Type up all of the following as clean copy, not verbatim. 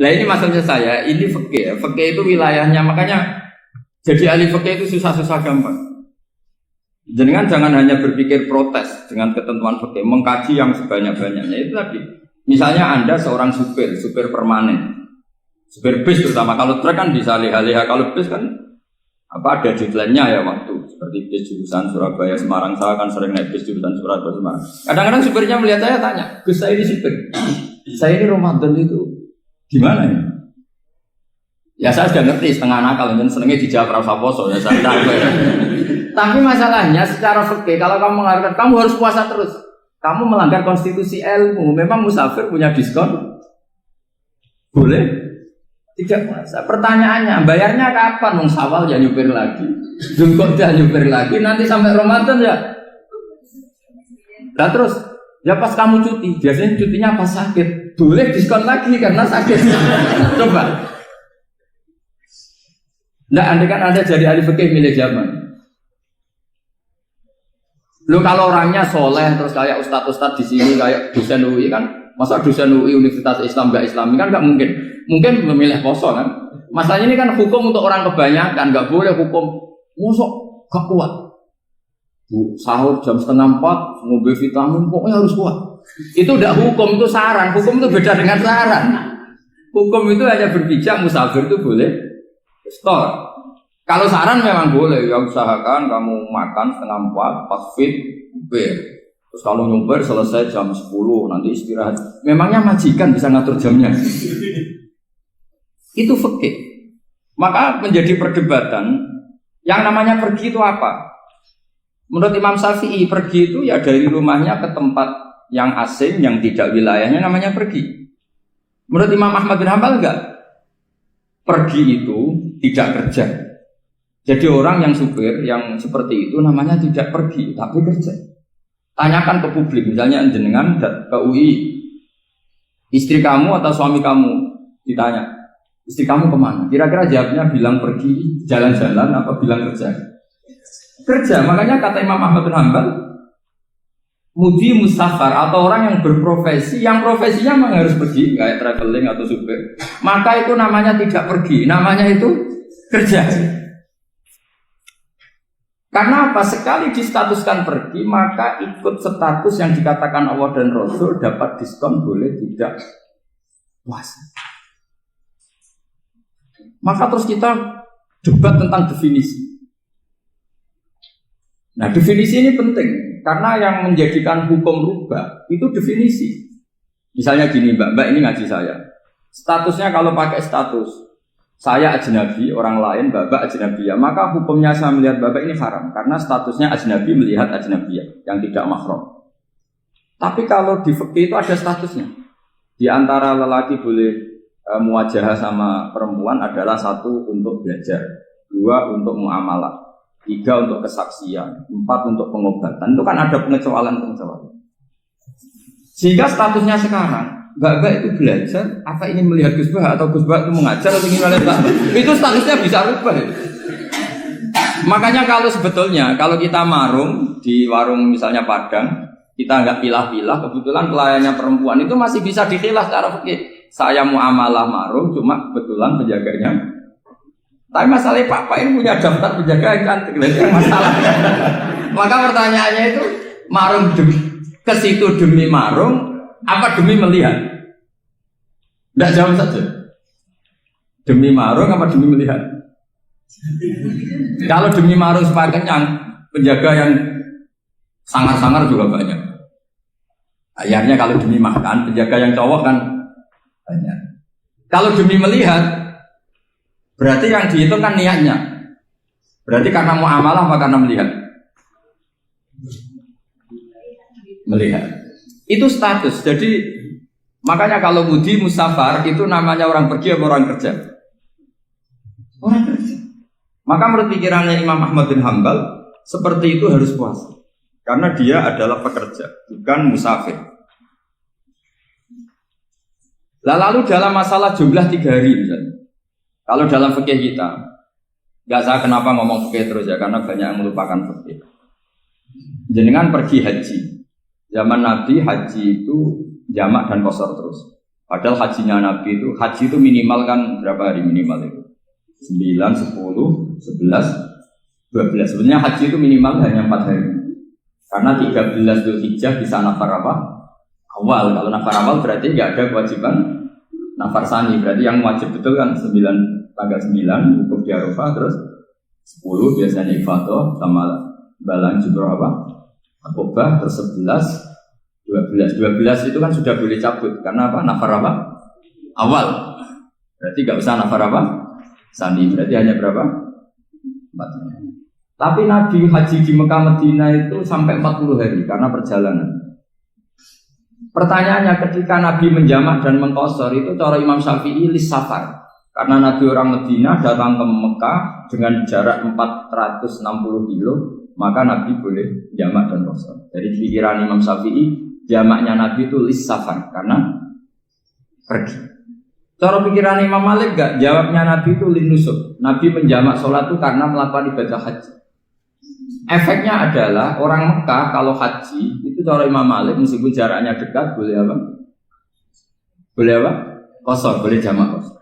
Lah ini maksudnya saya, ini fikih. Fikih itu wilayahnya, makanya jadi ahli fikih itu susah-susah gampang. Jangan hanya berpikir protes dengan ketentuan fikih, mengkaji yang sebanyak-banyaknya itu tadi. Misalnya Anda seorang supir permanen, supir bis terutama, kalau truk kan bisa liha-liha, kalau bis kan ada deadline-nya ya waktu. Seperti bis jurusan Surabaya Semarang, saya kan sering naik bis jurusan Surabaya Semarang. Kadang-kadang supirnya melihat saya tanya, Gus saya ini supir, saya ini Ramadan itu gimana ya? Ya saya sudah ngerti setengah nakal, dan senengnya dijawab rasa poso ya saya tahu ya. Tapi masalahnya secara fikih kalau kamu mengharapkan kamu harus puasa terus, kamu melanggar konstitusi ilmu. Memang musafir punya diskon? Boleh? Tidak puasa. Pertanyaannya, bayarnya kapan? Sawal ya nyupir lagi, Dzulqa'dah nyupir lagi, nanti sampai Ramadan ya. Nah terus, ya pas kamu cuti, biasanya cutinya pas sakit, boleh diskon lagi karena sakit. Coba. Nah, andai kan Anda jadi ahli fikih milih zaman. Lo kalau orangnya soleh terus kayak ustadz di sini kayak dosen UI kan, masa dosen UI Universitas Islam nggak Islami kan nggak mungkin. Mungkin memilih poso kan. Masalahnya ini kan hukum untuk orang kebanyakan, nggak boleh hukum musuh gak kuat. Sahur jam 3:30 ngombe vitamin pokoknya harus kuat. Itu udah hukum, itu saran. Hukum itu beda dengan saran. Hukum itu hanya berpijak musafir itu boleh store. Kalau saran memang boleh, ya usahakan kamu makan 3:30 pas fit, bir. Terus kalau nyumpir selesai jam 10 nanti istirahat. Memangnya majikan bisa ngatur jamnya? Itu fikih. Maka menjadi perdebatan yang namanya pergi itu apa? Menurut Imam Syafi'i pergi itu ya dari rumahnya ke tempat yang asing yang tidak wilayahnya namanya pergi. Menurut Imam Ahmad bin Hanbal enggak. Pergi itu tidak kerja. Jadi orang yang supir yang seperti itu namanya tidak pergi tapi kerja. Tanyakan ke publik, misalnya jenengan ke UI, istri kamu atau suami kamu ditanya, istri kamu kemana? Kira-kira jawabnya bilang pergi jalan-jalan apa bilang kerja? Kerja. Makanya kata Imam Ahmad bin Hanbal, mudi mustafar atau orang yang berprofesi, yang profesinya memang harus pergi kayak traveling atau supir, maka itu namanya tidak pergi, namanya itu kerja. Karena apa? Sekali distatuskan pergi, maka ikut status yang dikatakan Allah dan Rasul dapat diskon boleh tidak puasa. Maka terus kita debat tentang definisi. Nah definisi ini penting karena yang menjadikan hukum rubah itu definisi. Misalnya gini mbak ini ngaji saya. Statusnya kalau pakai status saya ajnabi, orang lain babak ajnabiyah, maka hukumnya saya melihat babak ini haram karena statusnya ajnabi melihat ajnabiyah yang tidak mahram. Tapi kalau di fikih itu ada statusnya. Di antara lelaki boleh muwajahah sama perempuan adalah 1 untuk belajar, 2 untuk muamalah, 3 untuk kesaksian, 4 untuk pengobatan. Itu kan ada pengecualian. Sehingga statusnya sekarang Mbak itu belajar, apa ingin melihat Gus Bah atau Gus Bah itu mengajar atau ingin melihat itu statusnya bisa rubah. Makanya kalau sebetulnya kalau kita marung di warung misalnya Padang, kita nggak pilah-pilah, kebetulan pelayannya perempuan itu masih bisa dikhilaf secara fikih. Saya muamalah marung, cuma kebetulan penjaganya. Tapi masalahnya Pak ini punya daftar penjaga yang cantik, yang masalah. Maka pertanyaannya itu marung ke situ demi marung. Apa demi melihat? Tidak jawab saja. Demi marung apa demi melihat? Kalau demi marung supaya kenyang, penjaga yang sangar-sangar juga banyak. Akhirnya kalau demi makan, penjaga yang cowok kan banyak. Kalau demi melihat, berarti yang dihitung kan niatnya. Berarti karena muamalah apa karena melihat? Melihat. Itu status. Jadi makanya kalau mudi musafar itu namanya orang pergi atau orang kerja? Orang kerja. Maka menurut pikirannya Imam Ahmad bin Hanbal seperti itu harus puasa. Karena dia adalah pekerja, bukan musafir. Lalu dalam masalah jumlah 3 hari misalnya. Kalau dalam fikih kita, nggak saya kenapa ngomong fikih terus ya, karena banyak yang melupakan fikih. Jenengan pergi haji. Zaman Nabi haji itu jamak dan qashar terus. Padahal hajinya Nabi itu, haji itu minimal kan berapa hari minimal itu? 9, 10, 11, 12. Sebenarnya haji itu minimal hanya 4 hari. Karena 13 Dzulhijjah bisa nafar apa? Awal. Kalau nafar awal berarti nggak ada kewajiban nafar sani. Berarti yang wajib betul kan 9, tanggal 9 wukuf di Arafah, terus 10 biasanya ifadah sama balang jumroh apa? Akobah, terus 11, 12 itu kan sudah boleh cabut karena apa? Nafar apa? Awal. Berarti nggak usah nafar apa? Sani. Berarti hanya berapa? 4. Tapi Nabi haji di Mekah Madinah itu sampai 40 hari karena perjalanan. Pertanyaannya ketika Nabi menjamak dan mengqashar itu cara Imam Syafi'i lis safar. Karena Nabi orang Madinah datang ke Mekah dengan jarak 460 kilo, maka Nabi boleh jamak dan qashar. Dari pikiran Imam Syafi'i, jamaknya Nabi itu lis safar karena pergi. Cara pikiran Imam Malik enggak, jawabnya Nabi itu lin nusuk. Nabi menjamak sholat itu karena melakukan ibadah haji. Efeknya adalah orang Mekah kalau haji itu cara Imam Malik meskipun jaraknya dekat boleh apa? Boleh apa? Qashar, boleh jamak qashar.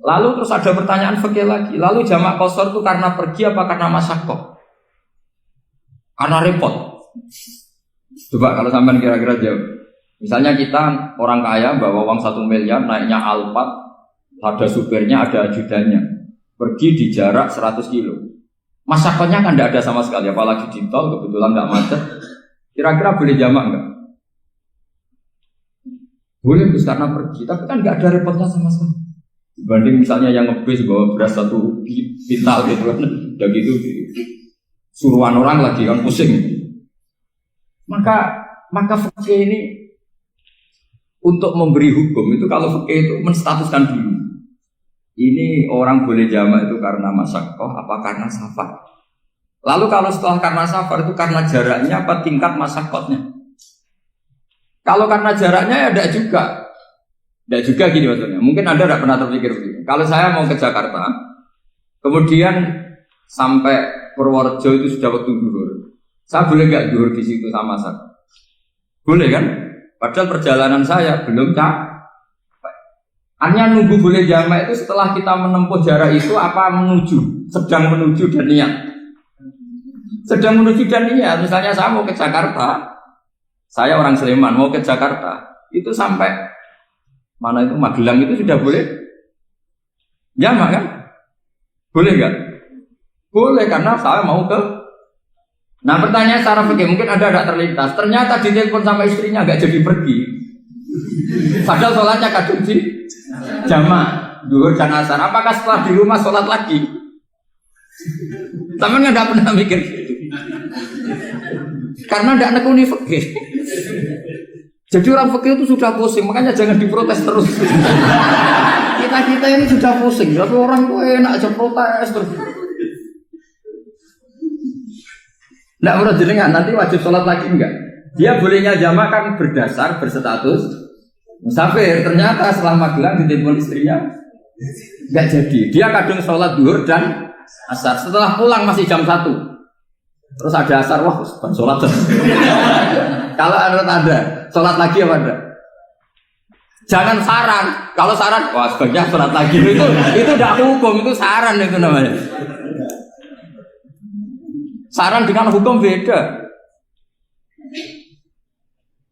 Lalu terus ada pertanyaan fikih lagi. Lalu jamak qashar itu karena pergi apa karena masyaqqah? Karena repot. Coba kalau sampean kira-kira jawab. Misalnya kita orang kaya bawa uang 1 miliar naiknya Alphard, ada supirnya, ada ajudannya. Pergi di jarak 100 kilo. Masyaqqahnya kan tidak ada sama sekali, apalagi di tol kebetulan nggak macet. Kira-kira boleh jamak nggak? Boleh terus karena pergi, tapi kan nggak ada repotnya sama sekali. Dibanding misalnya yang ngebis bawa beras 1 pintal gitu kan, udah gitu suruhan orang lagi kan pusing. Maka fikih ini untuk memberi hukum itu kalau fikih itu menstatuskan dulu. Ini orang boleh jamak itu karena masyaqqah apa karena safar. Lalu kalau setelah karena safar itu karena jaraknya apa tingkat masyaqqahnya. Kalau karena jaraknya ya tidak juga. Tidak juga gini maksudnya. Mungkin Anda tidak pernah terpikir begini. Kalau saya mau ke Jakarta, kemudian sampai Purworejo itu sudah waktu zuhur. Saya boleh nggak zuhur di situ sama saya? Boleh kan? Padahal perjalanan saya belum capek. Hanya nunggu boleh jamak itu setelah kita menempuh jarak itu apa menuju, sedang menuju dan niat. Sedang menuju dan niat. Misalnya saya mau ke Jakarta, saya orang Sleman mau ke Jakarta, itu sampai mana itu Magelang itu sudah boleh jamak kan? Boleh nggak? Boleh karena saya mau ke. Nah pertanyaan secara fikih mungkin ada tidak terlintas. Ternyata ditelepon sama istrinya nggak jadi pergi. Padahal sholatnya kadung di jamak, zuhur dan asar. Apakah setelah di rumah sholat lagi? Tapi nggak pernah mikir gitu. Karena tidak nekuni fikih. Jadi orang fikih itu sudah pusing, makanya jangan diprotes terus. Kita ini sudah pusing, tapi orang itu enak aja protes terus. Tidak menurut jenengan nanti wajib sholat lagi enggak? Dia bolehnya jamak kan berdasar berstatus musafir. Ternyata setelah Magelang ditelepon istrinya enggak jadi. Dia kadung sholat zuhur dan asar. Setelah pulang masih jam 1. Terus ada asar, wah sholat. Kalau ada sholat lagi apa ada? Jangan saran. Kalau saran, wah sebaiknya sholat lagi. Itu tidak hukum, itu saran itu namanya. Saran dengan hukum beda.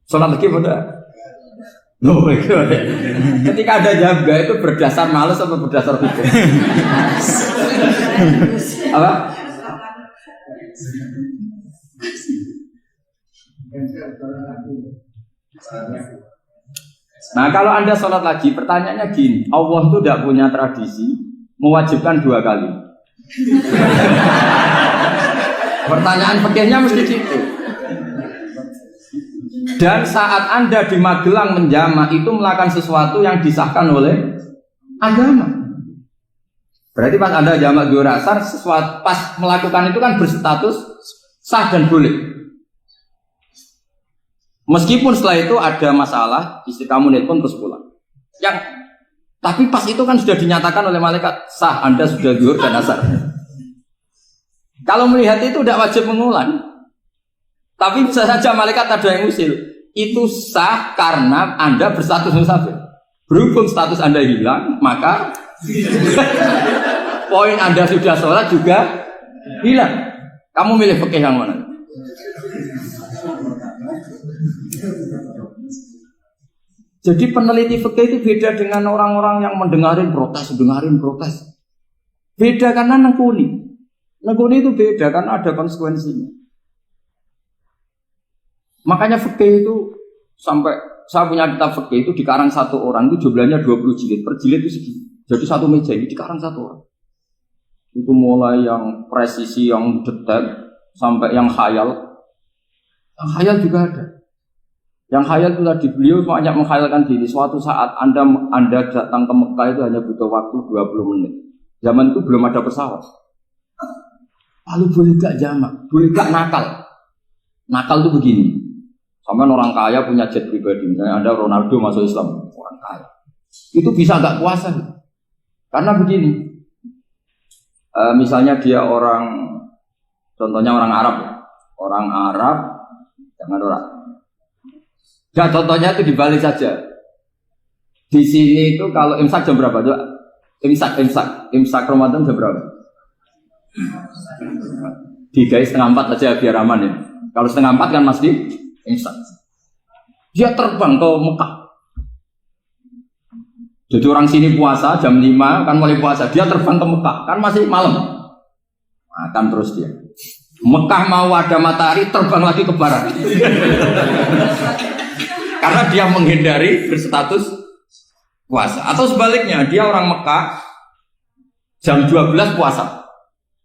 Sholat lagi beda. Loh, ketika ada jaga itu berdasar malas atau berdasar hukum? Apa? Nah kalau Anda sholat lagi, pertanyaannya gini, Allah itu tidak punya tradisi mewajibkan 2 kali. Pertanyaan fikihnya mesti gitu. Dan saat Anda di Magelang menjamak itu melakukan sesuatu yang disahkan oleh agama. Berarti pas Anda jamak zuhur asar, sesuatu pas melakukan itu kan berstatus sah dan boleh. Meskipun setelah itu ada masalah, istri kamu nelpon terus pulang. Tapi pas itu kan sudah dinyatakan oleh malaikat sah, Anda sudah zuhur dan asar. Kalau melihat itu tidak wajib mengulang. Tapi bisa saja malaikat ada yang usil. itu sah karena Anda berstatus musafir. Berhubung status Anda hilang, maka poin Anda sudah sholat juga hilang. Kamu milih fikih yang mana? Jadi peneliti fikih itu beda dengan orang-orang yang mendengarin protes. Beda karena nekuni. Nekuni itu beda karena ada konsekuensinya. Makanya fikih itu sampai saya punya kitab fikih itu dikarang satu orang itu jumlahnya 20 jilid. Per jilid itu segini. Jadi satu meja ini dikarang satu orang. Itu mulai yang presisi, yang detail sampai yang khayal. Yang khayal juga ada. Yang khayal itu tadi beliau banyak menghayalkan diri. Suatu saat Anda datang ke Mekah itu hanya butuh waktu 20 menit. Zaman itu belum ada pesawat. Lalu boleh gak jamak? Boleh gak nakal? Nakal itu begini. Sama orang kaya punya jet pribadi. Misalnya Anda Ronaldo masuk Islam, orang kaya. Itu bisa gak puasa? Karena begini. Misalnya dia contohnya orang Arab. Orang Arab, jangan orang. Ya contohnya itu dibalik saja. Di sini itu kalau imsak jam berapa? Imsak Ramadan jam berapa? 3:30 aja biar aman ya. Kalau 3:30 kan masih imsak. Dia terbang ke Mekah. Jadi orang sini puasa jam 5 kan mulai puasa. Dia terbang ke Mekah kan masih malam. Makan terus dia. Mekah mau ada matahari terbang lagi ke barat. Karena dia menghindari berstatus puasa. Atau sebaliknya, dia orang Mekah jam 12 puasa.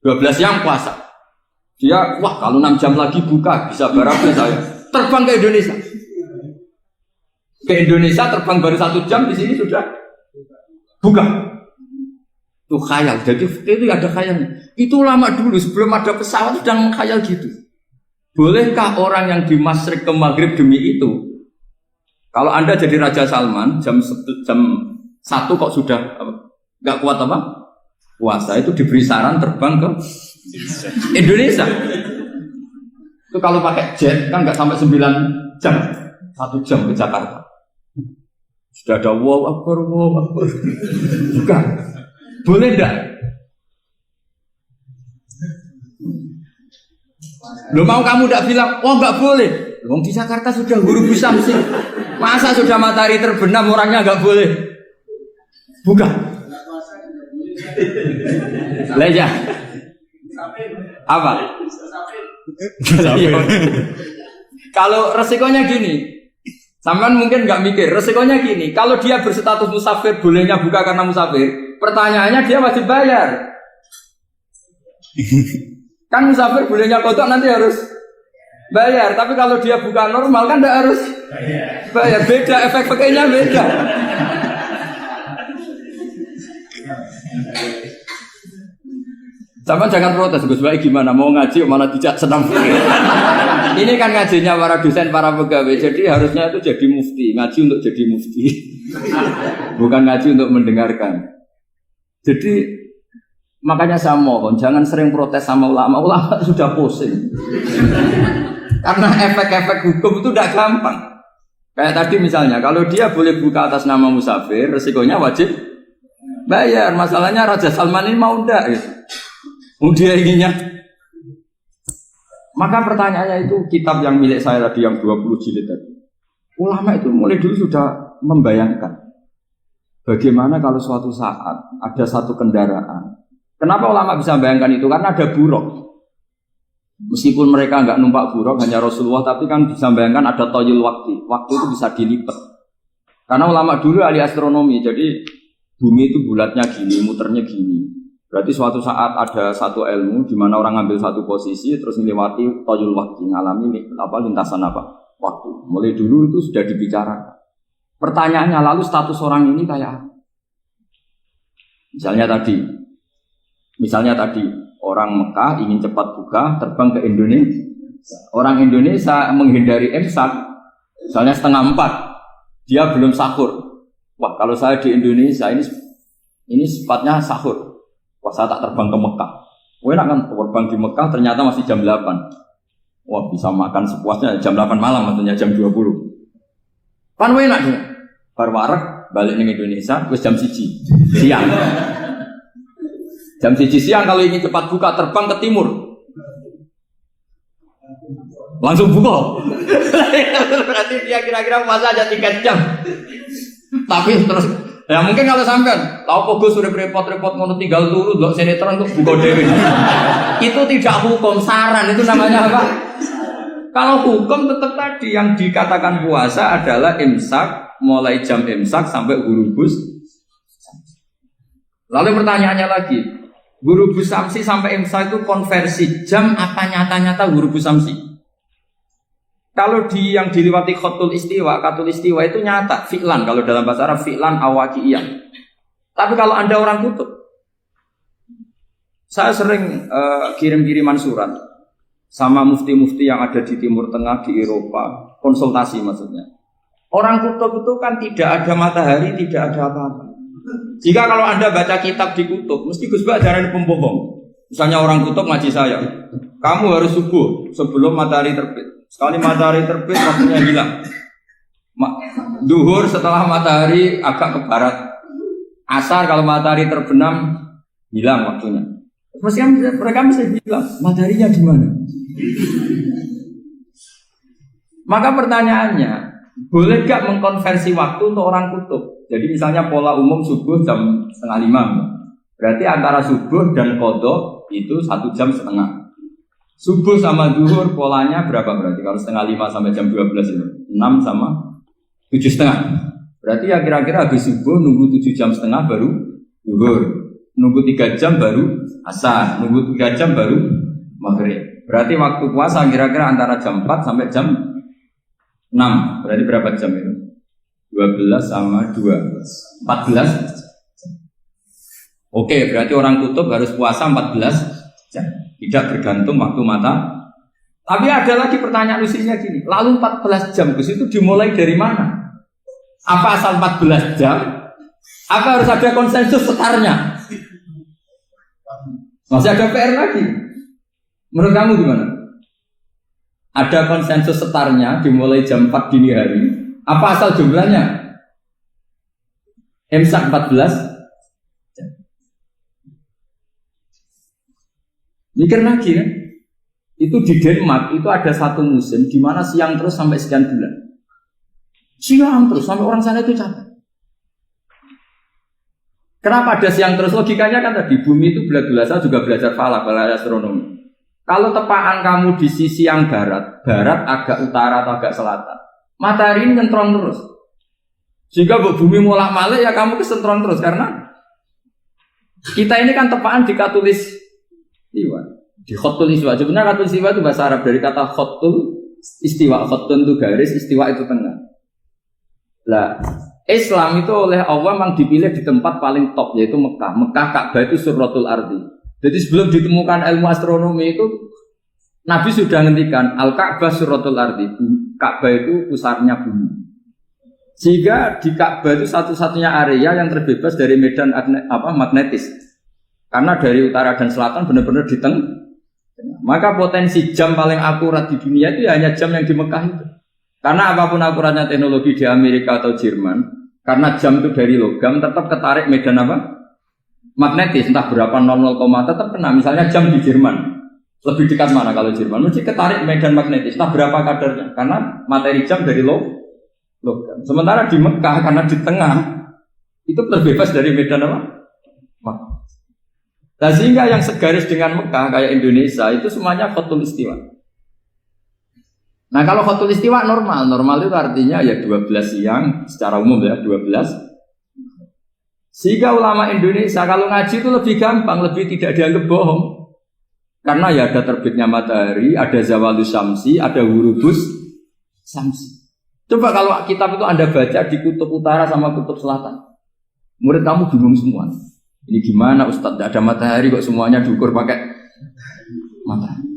12 siang puasa. Dia, wah kalau 6 jam lagi buka, bisa barangnya saya. Terbang ke Indonesia. Ke Indonesia terbang baru 1 jam, di sini sudah buka. Itu khayal. Jadi itu ada khayalnya. Itu lama dulu, sebelum ada pesawat sudah mengkhayal gitu. Bolehkah orang yang di Masyriq ke Maghrib demi itu? Kalau Anda jadi Raja Salman jam 1 kok sudah nggak kuat apa? Puasa itu diberi saran terbang ke Indonesia. Itu kalau pakai jet kan nggak sampai 9 jam, 1 jam ke Jakarta. Sudah ada wow akbar. Bukan. Boleh enggak? Lo mau kamu enggak bilang, oh enggak boleh. Wong di Jakarta sudah guru samsi. Masa sudah matahari terbenam orangnya enggak boleh? Bukan. Leja. Apa? Kalau resikonya gini, sampean mungkin nggak mikir. Resikonya gini, kalau dia berstatus musafir, bolehnya buka karena musafir. Pertanyaannya dia wajib bayar. Kan musafir bolehnya kodok nanti harus bayar. Tapi kalau dia buka normal kan tidak harus bayar. Beda efek-efeknya beda. Sama jangan protes, Gus Baik gimana mau ngaji malah tidak senang. Ini kan ngajinya para dosen, para pegawai. Jadi harusnya itu jadi mufti, ngaji untuk jadi mufti. Bukan ngaji untuk mendengarkan. Jadi makanya saya mohon jangan sering protes sama ulama. Ulama sudah pusing. Karena efek-efek hukum itu tidak gampang. Kayak tadi misalnya, kalau dia boleh buka atas nama musafir, resikonya wajib bayar. Masalahnya Raja Salman ini mau enggak gitu. Dia inginnya. Maka pertanyaannya itu kitab yang milik saya tadi yang 20 jilid tadi. Ulama itu mulai dulu sudah membayangkan bagaimana kalau suatu saat ada satu kendaraan. Kenapa ulama bisa membayangkan itu? Karena ada buruk. Meskipun mereka enggak numpak buruk, hanya Rasulullah, tapi kan bisa membayangkan ada toyul waktu. Waktu itu bisa dilipat. Karena ulama dulu ahli astronomi, jadi bumi itu bulatnya gini, muternya gini. Berarti suatu saat ada satu ilmu di mana orang ngambil satu posisi terus melewati toyul waktu, ngalami lintasan waktu. Mulai dulu itu sudah dibicarakan. Pertanyaannya lalu status orang ini kayak apa? Misalnya tadi orang Mekah ingin cepat buka terbang ke Indonesia. Orang Indonesia menghindari imsak, misalnya 3:30, dia belum sahur. Wah kalau saya di Indonesia ini sifatnya sahur. Wah saya tak terbang ke Mekah. Enak kan terbang di Mekah ternyata masih jam 8. Wah bisa makan sepuasnya jam 8 malam maksudnya jam 20. Pan enak dong. Bar wareg balik ning Indonesia wis jam 1 siang. Jam 1 siang kalau ingin cepat buka terbang ke timur. Langsung buka. Berarti dia kira-kira puasa aja 3 jam. Tapi terus ya mungkin kalau sampean tahu kok Gus sudah repot-repot ngono tinggal turu ndelok sinetron kok buka dhewe. Itu tidak hukum, saran itu namanya apa? Kalau hukum tetap tadi yang dikatakan puasa adalah imsak mulai jam imsak sampai ghurubus. Lalu pertanyaannya lagi, ghurubus samsi sampai imsak itu konversi jam apa nyata-nyata ghurubus samsi? Kalau yang diliwati khatul istiwa itu nyata, fi'lan kalau dalam bahasa Arab fi'lan awaqi'iyah. Tapi kalau Anda orang kutub, saya sering kirim-kiriman surat sama mufti-mufti yang ada di Timur Tengah, di Eropa, konsultasi maksudnya. Orang kutub itu kan tidak ada matahari, tidak ada apa-apa. Jika kalau Anda baca kitab di kutub, mesti Gus Bak ajaran pembohong. Misalnya orang kutub ngaji saya, kamu harus subuh sebelum matahari terbit. Sekali matahari terbit, waktunya hilang. Duhur setelah matahari agak ke barat. Asar kalau matahari terbenam, hilang waktunya. Mereka bisa bilang, mataharinya di mana? Maka pertanyaannya, boleh gak mengkonversi waktu untuk orang kutub? Jadi misalnya pola umum subuh jam 4:30. Berarti antara subuh dan qadha itu 1,5 jam. Subuh sama zuhur polanya berapa berarti? Kalau 4:30 sampai jam 12 itu 6 sama 7,5. Berarti ya kira-kira habis subuh nunggu 7,5 jam baru zuhur, nunggu 3 jam baru asar, nunggu 3 jam baru maghrib. Berarti waktu puasa kira-kira antara jam 4 sampai jam 6. Berarti berapa jam itu? 12 sama 2 14. Oke, berarti orang kutub harus puasa 14 jam. Tidak bergantung waktu mata. Tapi ada lagi pertanyaan lucunya gini. Lalu 14 jam Gus itu dimulai dari mana? Apa asal 14 jam? Apa harus ada konsensus setarnya? Masih ada PR lagi. Menurut kamu gimana? Ada konsensus setarnya dimulai jam 4 dini hari. Apa asal jumlahnya? Imsak 14. Mikir lagi kan? Itu di Denmark itu ada satu musim di mana siang terus sampai sekian bulan. Siang terus sampai orang sana itu capek. Kenapa ada siang terus? Logikanya kan tadi bumi itu saya juga belajar falak, belajar astronomi. Kalau tepaan kamu di sisi yang barat agak utara atau agak selatan, matahari ini nyentrong terus. Sehingga bumi molak-malik ya kamu kesentrong terus karena kita ini kan tepaan di katulis istiwa. Di khotul istiwa. Sebenarnya khotul istiwa itu bahasa Arab dari kata khotul istiwa. Khotun itu garis, istiwa itu tengah. Lah, Islam itu oleh Allah memang dipilih di tempat paling top yaitu Mekah. Mekah Ka'bah itu surratul ardi. Jadi sebelum ditemukan ilmu astronomi itu Nabi sudah ngendikan Al-Ka'bah surratul ardi. Ka'bah itu pusarnya bumi. Sehingga di Ka'bah itu satu-satunya area yang terbebas dari medan magnetis. Karena dari utara dan selatan benar-benar di tengah. Maka potensi jam paling akurat di dunia itu hanya jam yang di Mekah itu. Karena apapun akuratnya teknologi di Amerika atau Jerman, karena jam itu dari logam tetap ketarik medan apa? Magnetis, entah berapa 00, tetap kena. Misalnya jam di Jerman, lebih dekat mana kalau Jerman? Mesti ketarik medan magnetis, entah berapa kadarnya. Karena materi jam dari logam. Sementara di Mekah karena di tengah itu terbebas dari medan apa? Nah sehingga yang segaris dengan Mekah kayak Indonesia itu semuanya khotul istiwa. Nah kalau khotul istiwa normal itu artinya ya 12 siang secara umum ya 12. Sehingga ulama Indonesia kalau ngaji itu lebih gampang, lebih tidak dianggap bohong. Karena ya ada terbitnya matahari, ada zawalus syamsi, ada ghurubus syamsi. Coba kalau kitab itu Anda baca di kutub utara sama kutub selatan, murid kamu bingung semua. Ini gimana Ustadz, tidak ada matahari kok semuanya diukur pakai matahari.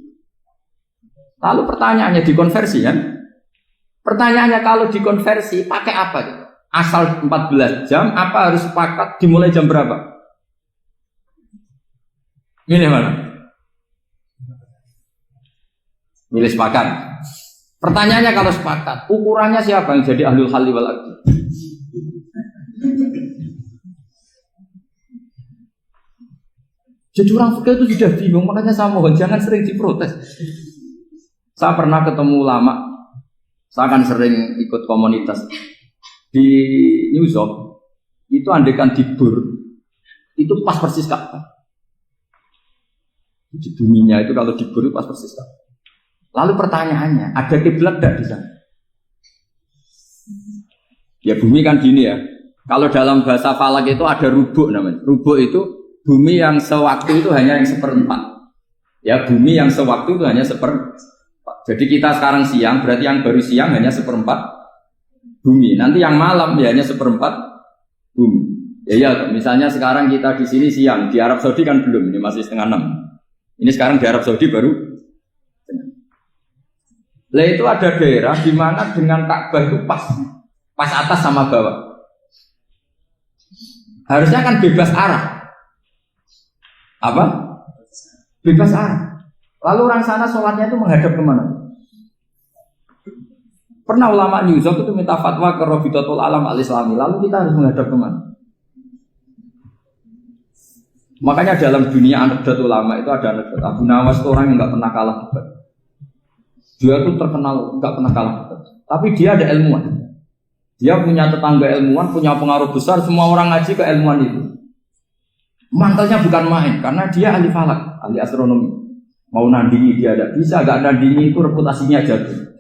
Lalu pertanyaannya dikonversi kan? Pertanyaannya kalau dikonversi pakai apa? Asal 14 jam, apa harus sepakat dimulai jam berapa? Ini mana? Milih sepakat. Pertanyaannya kalau sepakat, ukurannya siapa yang jadi ahlul halli wal aqdi? Jadi orang fikih itu sudah bingung, makanya saya mohon jangan sering diprotes. Saya pernah ketemu ulama, saya kan sering ikut komunitas di New York, itu andekan di Bur, itu pas persis Ka'bah. Di buminya itu kalau di Bur itu pas persis Ka'bah. Lalu pertanyaannya, ada kiblat tidak di sana? Ya bumi kan gini ya. Kalau dalam bahasa falak itu ada rubuk namanya. Rubuk itu bumi yang sewaktu itu hanya yang seperempat. Ya bumi yang sewaktu itu hanya seperempat. Jadi kita sekarang siang, berarti yang baru siang hanya seperempat bumi. Nanti yang malam ya hanya seperempat bumi. Ya misalnya sekarang kita di sini siang, di Arab Saudi kan belum, ini masih setengah 6. Ini sekarang di Arab Saudi baru. Lah itu ada daerah di mana dengan Ka'bah itu pas atas sama bawah. Harusnya kan bebas arah. Apa? Bebas arah. Lalu orang sana sholatnya itu menghadap kemana? Pernah ulama New York itu minta fatwa ke Rabitatul Alam Al-Islami. Lalu kita harus menghadap kemana? Makanya dalam dunia anekdot ulama itu ada anekdot Abu Nawas itu orang yang nggak pernah kalah debat. Dia itu terkenal nggak pernah kalah debat. Tapi dia ada ilmuwan. Dia punya tetangga ilmuwan, punya pengaruh besar. Semua orang ngaji ke ilmuwan itu. Mantelnya bukan main, karena dia ahli falak, ahli astronomi. Mau nandingi dia tidak bisa, gak nandingi itu reputasinya jatuh.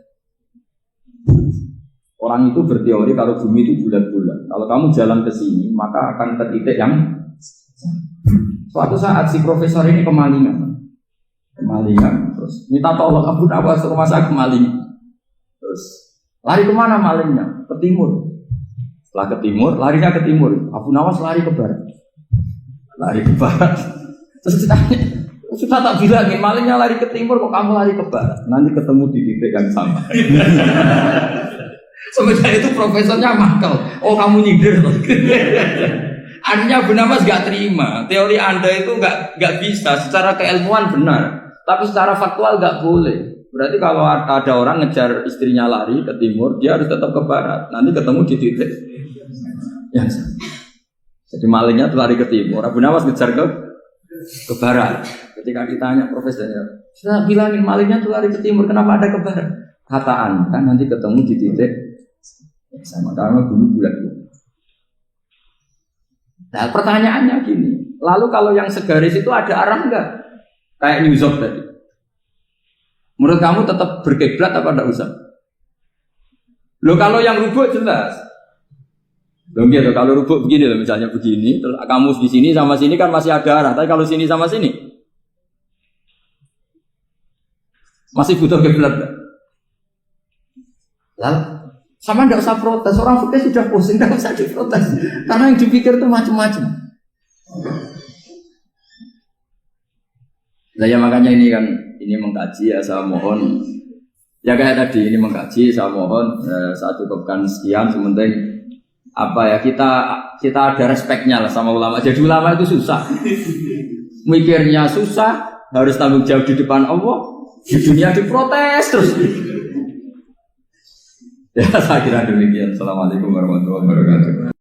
Orang itu berteori kalau bumi itu bulat-bulat. Kalau kamu jalan ke sini, maka akan ke titik yang suatu saat si profesor ini kemalingan, terus minta tolong Abu Nawas rumah saya kemalingan. Terus lari kemana malingnya? Ke timur. Setelah ke timur, larinya ke timur. Abu Nawas lari ke barat. Terus ditanya, sudah tak bilangin malingnya lari ke timur, kok kamu lari ke barat? Nanti ketemu di titik yang sama. Sebenarnya itu profesornya makal. Oh kamu nyindir loh. Artinya Abu Nawas gak terima. Teori anda itu gak bisa. Secara keilmuan benar, tapi secara faktual gak boleh. Berarti kalau ada orang ngejar istrinya lari ke timur, dia harus tetap ke barat. Nanti ketemu di titik yang sama. Jadi malingnya tuh lari ke timur, Abu Nawas ngejar ke barat. Ketika ditanya profesornya, saya bilangin malingnya tuh lari ke timur, kenapa ada ke barat? Kata anda nanti ketemu di titik sama, karena bumi bulat. Nah pertanyaannya gini, lalu kalau yang segaris itu ada arah enggak? Kayak New York tadi. Menurut kamu tetap berkiblat apa enggak usah? Loh kalau yang rubuk jelas. Loh gitu, kalau rubuk begini loh, misalnya begini, terus kamu di sini sama sini kan masih ada arah, tapi kalau sini sama sini masih butuh kiblat. Lalu sama nggak usah protes, orang fikih sudah pusing, nggak usah diprotes, karena yang dipikir itu macam-macam. Nah ya makanya ini mengkaji ya, saya mohon ya kayak tadi ini mengkaji, saya mohon saya cukupkan sekian, sementing apa ya kita ada respeknya lah sama ulama. Jadi ulama itu susah, mikirnya susah, harus tanggung jawab di depan Allah, di dunia diprotes terus. Ya saya kira demikian. Assalamualaikum warahmatullahi wabarakatuh.